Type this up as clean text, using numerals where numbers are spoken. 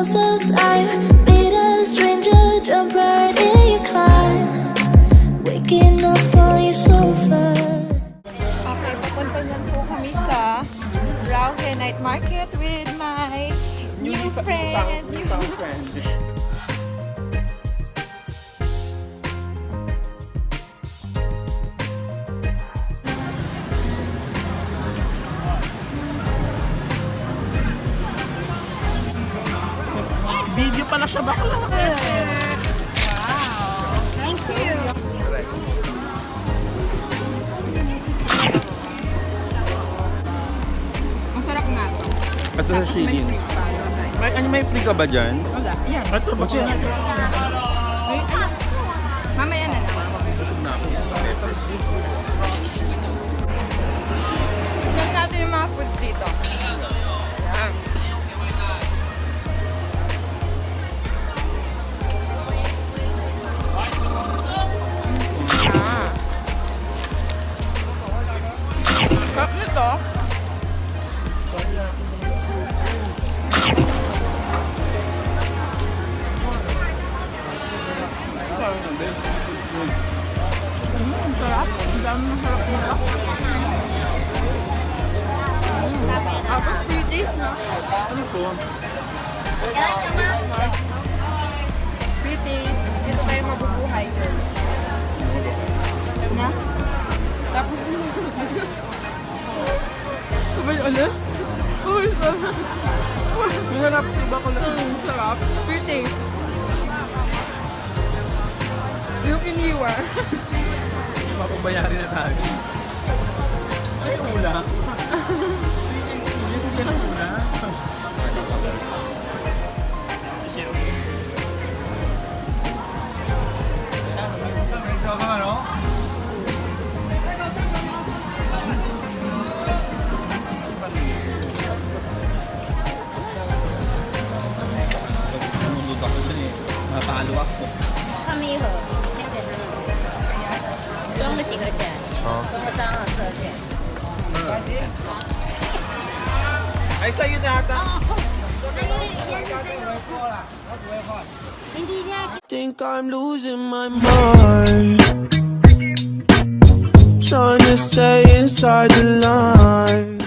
most of time. Meet a stranger, jump right in your climb. Waking up on your sofa. Okay, papunta niyan po kami sa Raohe Night Market with my new friend. Video pala siya bakla. Wow! Thank you! Masarap nga ito. Basta sa shading. May free ka ba dyan? Wala. Yan. Ito ba siya? Ay, ano? Mamaya na lang. Busog na ako. Tignan natin yung mga food dito. Yan. Sarap nito. Sarap. Ang dami masarap nito. Tapos pretty, no? Ano to? Pretty. Dito kayo mabubuhay. Na? Tapos sabay ulit? Uy, sarap. Masarap. Iba ko lang. Sarap. Pretty. Yung iniwa. Mapabayari na tayo. Ay, ula. Hindi yan ula. Nulog ako dyan eh. Napalo ako. 他们一盒你先给他们，装了几个钱？装了3、2、4钱。 Ay, sa'yo na ata. Think I'm losing my mind, trying to stay inside the line.